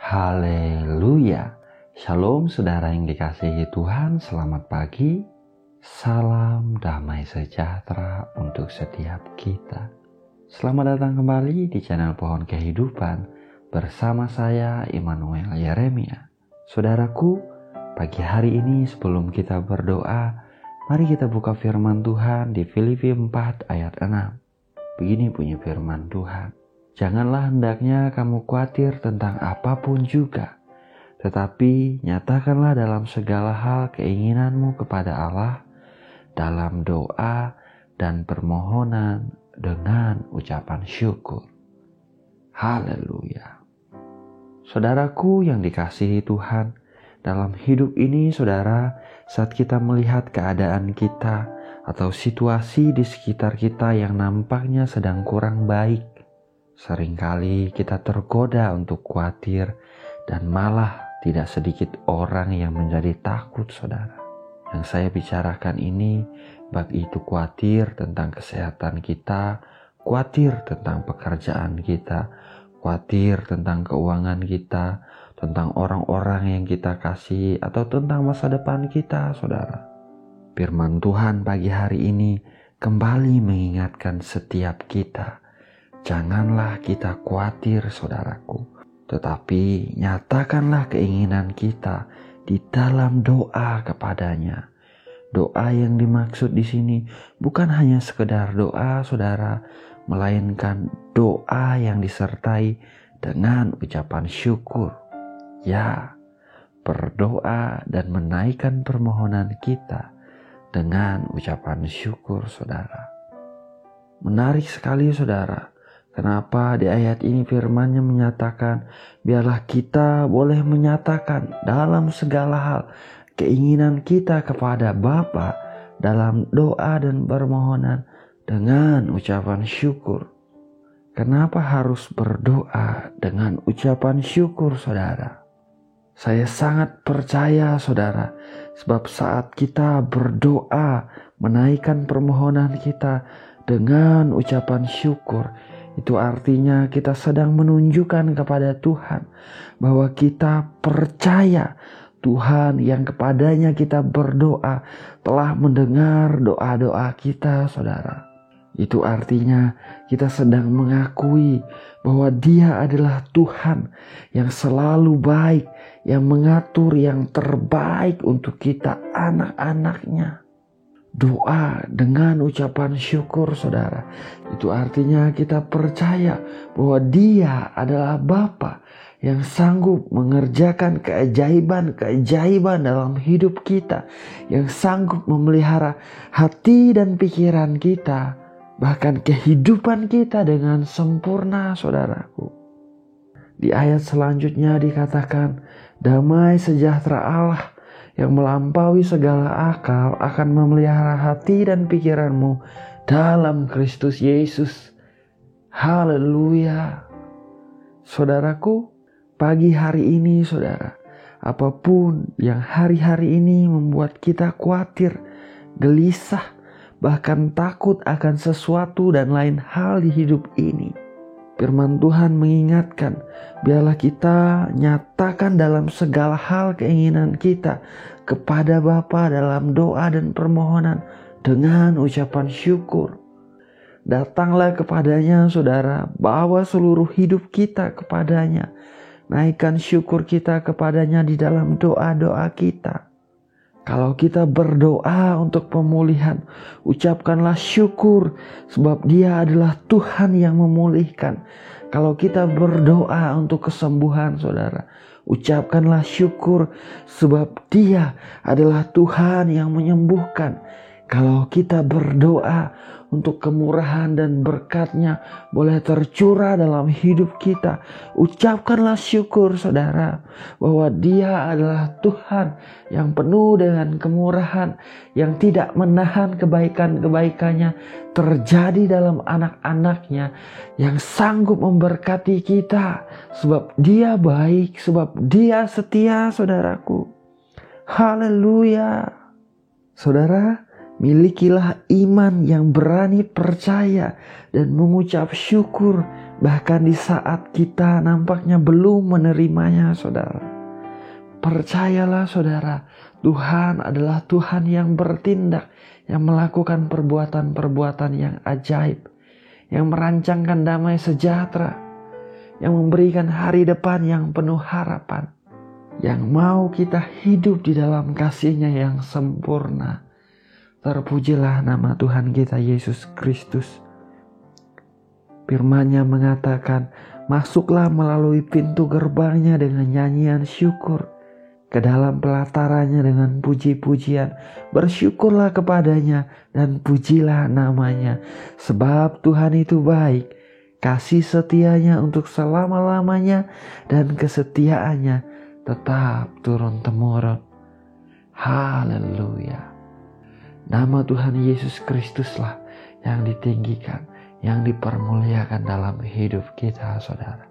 Haleluya. Shalom saudara yang dikasihi Tuhan, selamat pagi. Salam damai sejahtera untuk setiap kita. Selamat datang kembali di channel Pohon Kehidupan bersama saya Immanuel Yeremia. Saudaraku, pagi hari ini sebelum kita berdoa, mari kita buka firman Tuhan di Filipi 4 ayat 6. Begini bunyi firman Tuhan. Janganlah hendaknya kamu khawatir tentang apapun juga, tetapi nyatakanlah dalam segala hal keinginanmu kepada Allah dalam doa dan permohonan dengan ucapan syukur. Haleluya. Saudaraku yang dikasihi Tuhan, dalam hidup ini saudara, saat kita melihat keadaan kita atau situasi di sekitar kita yang nampaknya sedang kurang baik, seringkali kita tergoda untuk khawatir dan malah tidak sedikit orang yang menjadi takut saudara. Yang saya bicarakan ini baik itu khawatir tentang kesehatan kita, khawatir tentang pekerjaan kita, khawatir tentang keuangan kita, tentang orang-orang yang kita kasih atau tentang masa depan kita saudara. Firman Tuhan pagi hari ini kembali mengingatkan setiap kita. Janganlah kita khawatir saudaraku, tetapi nyatakanlah keinginan kita di dalam doa kepadanya. Doa yang dimaksud di sini bukan hanya sekedar doa saudara, melainkan doa yang disertai dengan ucapan syukur. Ya, berdoa dan menaikkan permohonan kita dengan ucapan syukur saudara. Menarik sekali saudara. Kenapa di ayat ini firman-Nya menyatakan, biarlah kita boleh menyatakan dalam segala hal keinginan kita kepada Bapa dalam doa dan permohonan dengan ucapan syukur. Kenapa harus berdoa dengan ucapan syukur saudara? Saya sangat percaya saudara, sebab saat kita berdoa menaikkan permohonan kita dengan ucapan syukur, itu artinya kita sedang menunjukkan kepada Tuhan bahwa kita percaya Tuhan yang kepadanya kita berdoa telah mendengar doa-doa kita saudara. Itu artinya kita sedang mengakui bahwa Dia adalah Tuhan yang selalu baik, yang mengatur yang terbaik untuk kita anak-anak-Nya. Doa dengan ucapan syukur saudara, itu artinya kita percaya bahwa Dia adalah Bapa yang sanggup mengerjakan keajaiban-keajaiban dalam hidup kita, yang sanggup memelihara hati dan pikiran kita, bahkan kehidupan kita dengan sempurna saudaraku. Di ayat selanjutnya dikatakan, damai sejahtera Allah yang melampaui segala akal akan memelihara hati dan pikiranmu dalam Kristus Yesus. Haleluya. Saudaraku, pagi hari ini saudara, apapun yang hari-hari ini membuat kita khawatir, gelisah, bahkan takut akan sesuatu dan lain hal di hidup ini, firman Tuhan mengingatkan, biarlah kita nyatakan dalam segala hal keinginan kita kepada Bapa dalam doa dan permohonan dengan ucapan syukur. Datanglah kepadanya saudara, bawa seluruh hidup kita kepadanya. Naikkan syukur kita kepadanya di dalam doa-doa kita. Kalau kita berdoa untuk pemulihan, ucapkanlah syukur sebab Dia adalah Tuhan yang memulihkan. Kalau kita berdoa untuk kesembuhan saudara, ucapkanlah syukur sebab Dia adalah Tuhan yang menyembuhkan. Kalau kita berdoa untuk kemurahan dan berkat-Nya boleh tercurah dalam hidup kita, ucapkanlah syukur saudara bahwa Dia adalah Tuhan yang penuh dengan kemurahan, yang tidak menahan kebaikan-kebaikannya terjadi dalam anak-anak-Nya, yang sanggup memberkati kita sebab Dia baik, sebab Dia setia saudaraku. Haleluya. Saudara, Milikilah iman yang berani percaya dan mengucap syukur bahkan di saat kita nampaknya belum menerimanya, saudara. Percayalah saudara, Tuhan adalah Tuhan yang bertindak, yang melakukan perbuatan-perbuatan yang ajaib, yang merancangkan damai sejahtera, yang memberikan hari depan yang penuh harapan, yang mau kita hidup di dalam kasih-Nya yang sempurna. Terpujilah nama Tuhan kita Yesus Kristus. Firman-Nya mengatakan, masuklah melalui pintu gerbang-Nya dengan nyanyian syukur, ke dalam pelatarannya dengan puji-pujian. Bersyukurlah kepadanya dan pujilah namanya. Sebab Tuhan itu baik, kasih setianya untuk selama-lamanya, dan kesetiaannya tetap turun-temurun. Haleluya. Nama Tuhan Yesus Kristuslah yang ditinggikan, yang dipermuliakan dalam hidup kita, saudara.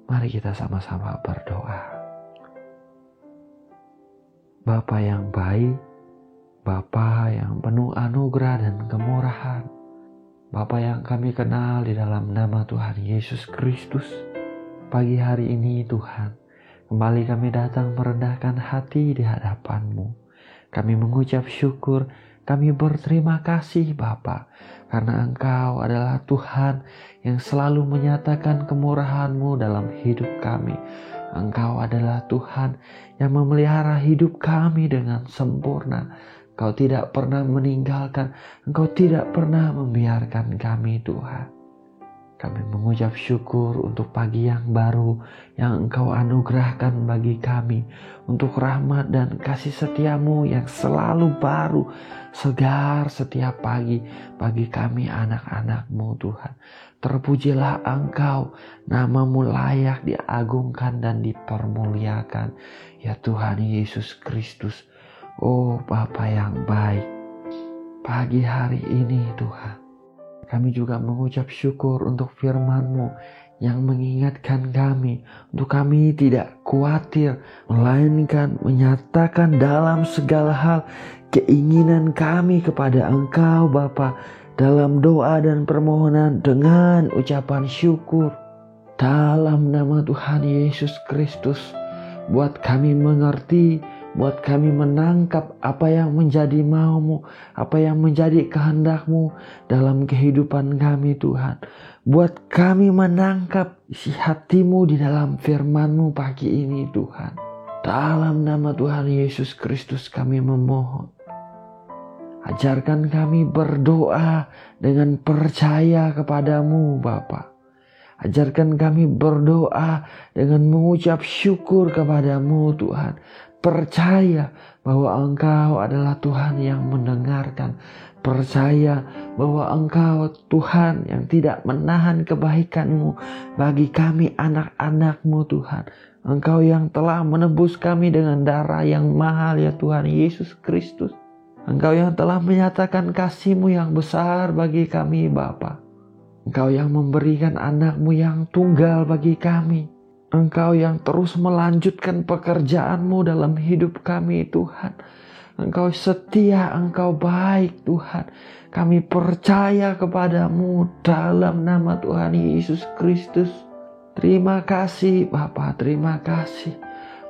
Mari kita sama-sama berdoa. Bapa yang baik, Bapa yang penuh anugerah dan kemurahan, Bapa yang kami kenal di dalam nama Tuhan Yesus Kristus. Pagi hari ini Tuhan, kembali kami datang merendahkan hati di hadapan-Mu. Kami mengucap syukur, kami berterima kasih Bapa, karena Engkau adalah Tuhan yang selalu menyatakan kemurahan-Mu dalam hidup kami. Engkau adalah Tuhan yang memelihara hidup kami dengan sempurna. Engkau tidak pernah meninggalkan, Engkau tidak pernah membiarkan kami Tuhan. Kami mengucap syukur untuk pagi yang baru yang Engkau anugerahkan bagi kami, untuk rahmat dan kasih setia-Mu yang selalu baru, segar setiap pagi bagi kami anak-anak-Mu Tuhan. Terpujilah Engkau, nama-Mu layak diagungkan dan dipermuliakan. Ya Tuhan Yesus Kristus, oh Bapa yang baik, pagi hari ini Tuhan, kami juga mengucap syukur untuk firman-Mu yang mengingatkan kami untuk kami tidak khawatir, melainkan menyatakan dalam segala hal keinginan kami kepada Engkau Bapa dalam doa dan permohonan dengan ucapan syukur. Dalam nama Tuhan Yesus Kristus, buat kami mengerti, buat kami menangkap apa yang menjadi mau-Mu, apa yang menjadi kehendak-Mu dalam kehidupan kami Tuhan. Buat kami menangkap isi hati-Mu di dalam firman-Mu pagi ini Tuhan. Dalam nama Tuhan Yesus Kristus kami memohon. Ajarkan kami berdoa dengan percaya kepada-Mu Bapa. Ajarkan kami berdoa dengan mengucap syukur kepada-Mu Tuhan. Percaya bahwa Engkau adalah Tuhan yang mendengarkan. Percaya bahwa Engkau Tuhan yang tidak menahan kebaikan-Mu bagi kami anak-anak-Mu Tuhan. Engkau yang telah menebus kami dengan darah yang mahal ya Tuhan Yesus Kristus. Engkau yang telah menyatakan kasih-Mu yang besar bagi kami Bapa. Engkau yang memberikan anak-Mu yang tunggal bagi kami. Engkau yang terus melanjutkan pekerjaan-Mu dalam hidup kami Tuhan. Engkau setia, Engkau baik Tuhan. Kami percaya kepada-Mu dalam nama Tuhan Yesus Kristus. Terima kasih Bapa, terima kasih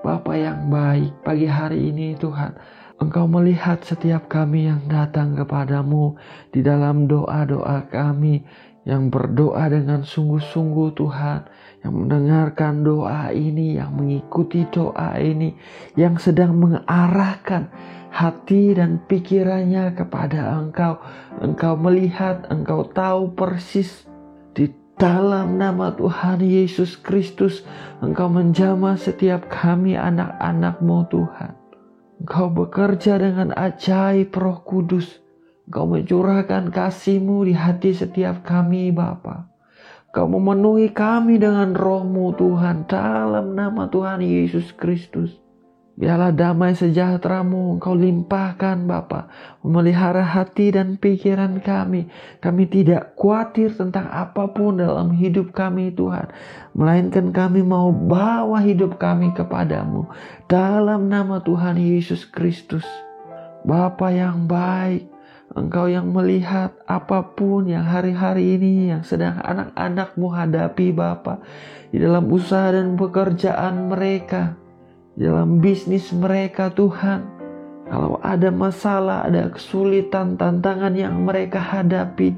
Bapa yang baik. Pagi hari ini Tuhan, Engkau melihat setiap kami yang datang kepada-Mu di dalam doa-doa kami, yang berdoa dengan sungguh-sungguh Tuhan, yang mendengarkan doa ini, yang mengikuti doa ini, yang sedang mengarahkan hati dan pikirannya kepada Engkau. Engkau melihat, Engkau tahu persis. Di dalam nama Tuhan Yesus Kristus, Engkau menjamah setiap kami anak-anak-Mu Tuhan. Engkau bekerja dengan ajaib Roh Kudus. Engkau mencurahkan kasih-Mu di hati setiap kami Bapa. Engkau memenuhi kami dengan Roh-Mu Tuhan dalam nama Tuhan Yesus Kristus. Biarlah damai sejahtera-Mu Engkau limpahkan Bapa, memelihara hati dan pikiran kami. Kami tidak khawatir tentang apapun dalam hidup kami Tuhan, melainkan kami mau bawa hidup kami kepada-Mu dalam nama Tuhan Yesus Kristus. Bapa yang baik, Engkau yang melihat apapun yang hari-hari ini yang sedang anak-anak-Mu hadapi Bapa, di dalam usaha dan pekerjaan mereka, di dalam bisnis mereka Tuhan. Kalau ada masalah, ada kesulitan, tantangan yang mereka hadapi,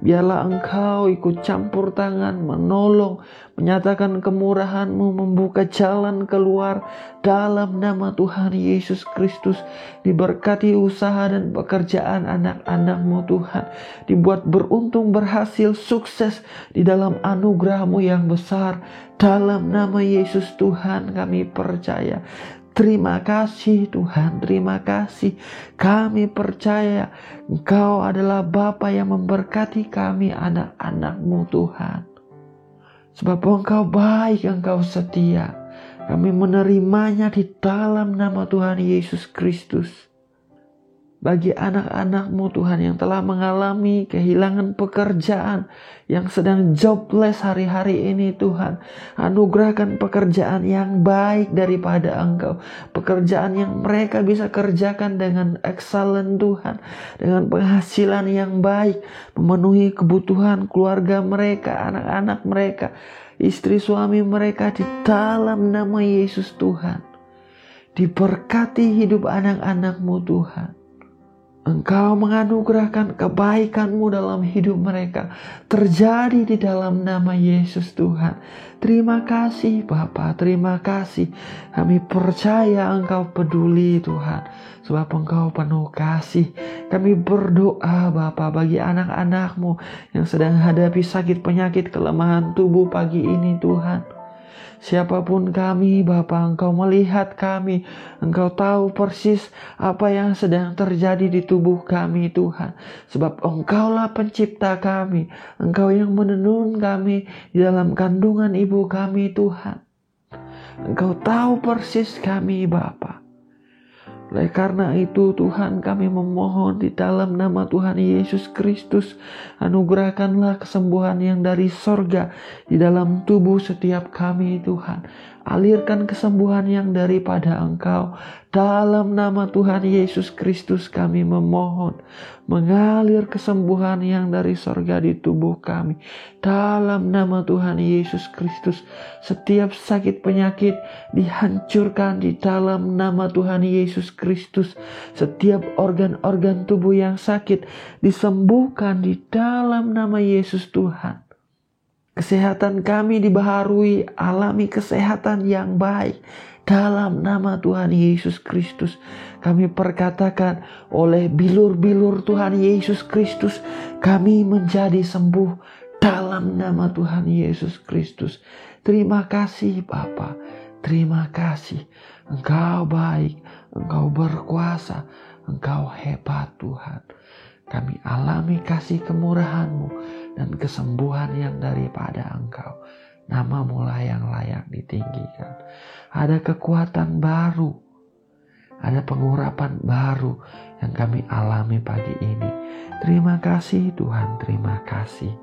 biarlah Engkau ikut campur tangan, menolong, menyatakan kemurahan-Mu, membuka jalan keluar dalam nama Tuhan Yesus Kristus. Diberkati usaha dan pekerjaan anak-anak-Mu Tuhan. Dibuat beruntung, berhasil, sukses di dalam anugerah-Mu yang besar. Dalam nama Yesus Tuhan kami percaya. Terima kasih Tuhan, terima kasih. Kami percaya Engkau adalah Bapa yang memberkati kami anak-anak-Mu Tuhan. Sebab Engkau baik, Engkau setia. Kami menerimanya di dalam nama Tuhan Yesus Kristus. Bagi anak-anak-Mu Tuhan yang telah mengalami kehilangan pekerjaan, yang sedang jobless hari-hari ini Tuhan, anugerahkan pekerjaan yang baik daripada Engkau. Pekerjaan yang mereka bisa kerjakan dengan excellent Tuhan, dengan penghasilan yang baik, memenuhi kebutuhan keluarga mereka, anak-anak mereka, istri suami mereka di dalam nama Yesus Tuhan. Diberkati hidup anak-anak-Mu Tuhan. Engkau menganugerahkan kebaikan-Mu dalam hidup mereka. Terjadi di dalam nama Yesus Tuhan. Terima kasih Bapa, terima kasih. Kami percaya Engkau peduli Tuhan. Sebab Engkau penuh kasih. Kami berdoa Bapa bagi anak-anak-Mu yang sedang hadapi sakit penyakit kelemahan tubuh pagi ini Tuhan. Siapapun kami Bapa, Engkau melihat kami. Engkau tahu persis apa yang sedang terjadi di tubuh kami Tuhan. Sebab Engkaulah pencipta kami. Engkau yang menenun kami di dalam kandungan ibu kami Tuhan. Engkau tahu persis kami Bapa. Oleh karena itu Tuhan kami memohon di dalam nama Tuhan Yesus Kristus, anugerahkanlah kesembuhan yang dari sorga di dalam tubuh setiap kami Tuhan. Alirkan kesembuhan yang daripada Engkau. Dalam nama Tuhan Yesus Kristus kami memohon. Mengalir kesembuhan yang dari sorga di tubuh kami. Dalam nama Tuhan Yesus Kristus. Setiap sakit penyakit dihancurkan di dalam nama Tuhan Yesus Kristus. Setiap organ-organ tubuh yang sakit disembuhkan di dalam nama Yesus Tuhan. Kesehatan kami dibaharui, alami kesehatan yang baik. Dalam nama Tuhan Yesus Kristus, kami perkatakan oleh bilur-bilur Tuhan Yesus Kristus, kami menjadi sembuh dalam nama Tuhan Yesus Kristus. Terima kasih Bapa, terima kasih. Engkau baik, Engkau berkuasa, Engkau hebat Tuhan. Kami alami kasih kemurahan-Mu dan kesembuhan yang daripada Engkau. Nama-Mu lah yang layak ditinggikan. Ada kekuatan baru, ada pengurapan baru yang kami alami pagi ini. Terima kasih Tuhan, terima kasih.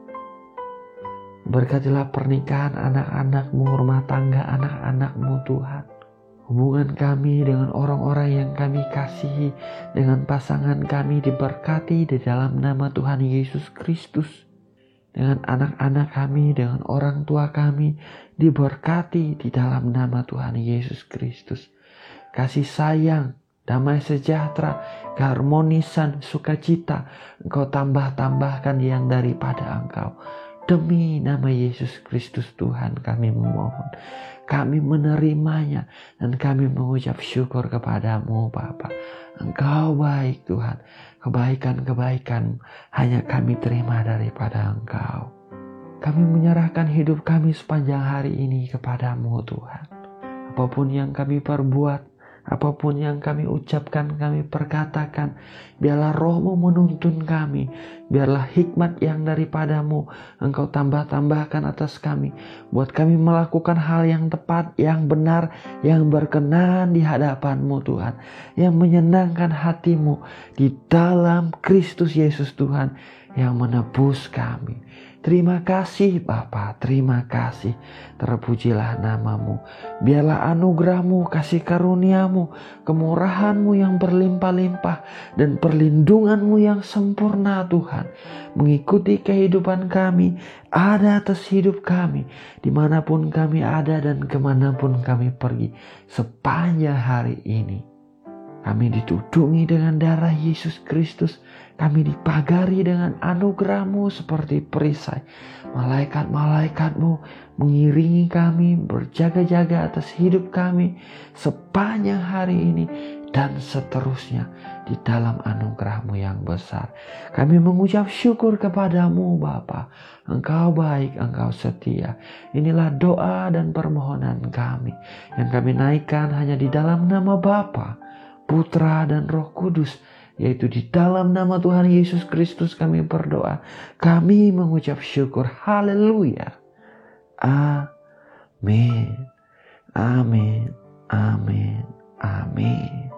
Berkatilah pernikahan anak-anak-Mu, rumah tangga anak-anak-Mu Tuhan. Hubungan kami dengan orang-orang yang kami kasihi, dengan pasangan kami diberkati di dalam nama Tuhan Yesus Kristus. Dengan anak-anak kami, dengan orang tua kami diberkati di dalam nama Tuhan Yesus Kristus. Kasih sayang, damai sejahtera, keharmonisan, sukacita, Engkau tambah-tambahkan yang daripada Engkau. Demi nama Yesus Kristus Tuhan kami memohon. Kami menerimanya dan kami mengucap syukur kepadamu Bapa. Engkau baik Tuhan. Kebaikan-kebaikan hanya kami terima daripada Engkau. Kami menyerahkan hidup kami sepanjang hari ini kepadamu Tuhan. Apapun yang kami perbuat, apapun yang kami ucapkan, kami perkatakan, biarlah Roh-Mu menuntun kami. Biarlah hikmat yang daripadamu Engkau tambah-tambahkan atas kami. Buat kami melakukan hal yang tepat, yang benar, yang berkenan di hadapan-Mu Tuhan. Yang menyenangkan hati-Mu di dalam Kristus Yesus Tuhan yang menebus kami. Terima kasih Bapa, terima kasih. Terpujilah namamu. Biarlah anugerahmu, kasih karuniamu, kemurahanmu yang berlimpah-limpah, dan perlindunganmu yang sempurna Tuhan, mengikuti kehidupan kami, ada atas hidup kami, dimanapun kami ada dan kemanapun kami pergi sepanjang hari ini. Kami ditudungi dengan darah Yesus Kristus. Kami dipagari dengan anugerah-Mu seperti perisai. Malaikat-malaikat-Mu mengiringi kami, berjaga-jaga atas hidup kami sepanjang hari ini dan seterusnya di dalam anugerah-Mu yang besar. Kami mengucap syukur kepadamu Bapa. Engkau baik, Engkau setia. Inilah doa dan permohonan kami yang kami naikkan hanya di dalam nama Bapa, Putra dan Roh Kudus, yaitu di dalam nama Tuhan Yesus Kristus kami berdoa. Kami mengucap syukur. Haleluya. Amin. Amin. Amin. Amin.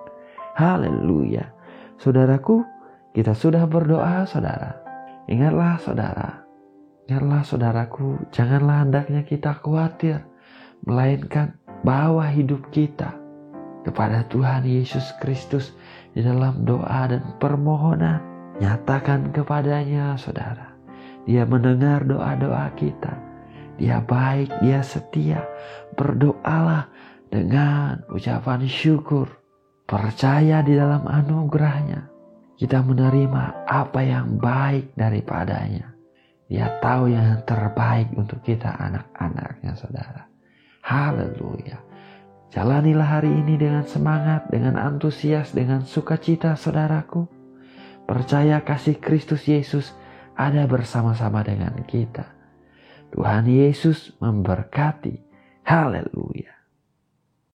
Haleluya. Saudaraku, kita sudah berdoa saudara. Ingatlah saudaraku, janganlah hendaknya kita khawatir, melainkan bawa hidup kita kepada Tuhan Yesus Kristus di dalam doa dan permohonan. Nyatakan kepadanya saudara, Dia mendengar doa-doa kita. Dia baik, Dia setia. Berdoalah dengan ucapan syukur. Percaya di dalam anugerahnya. Kita menerima apa yang baik daripadanya. Dia tahu yang terbaik untuk kita anak-anaknya saudara. Haleluya. Jalanilah hari ini dengan semangat, dengan antusias, dengan sukacita saudaraku. Percaya kasih Kristus Yesus ada bersama-sama dengan kita. Tuhan Yesus memberkati. Haleluya.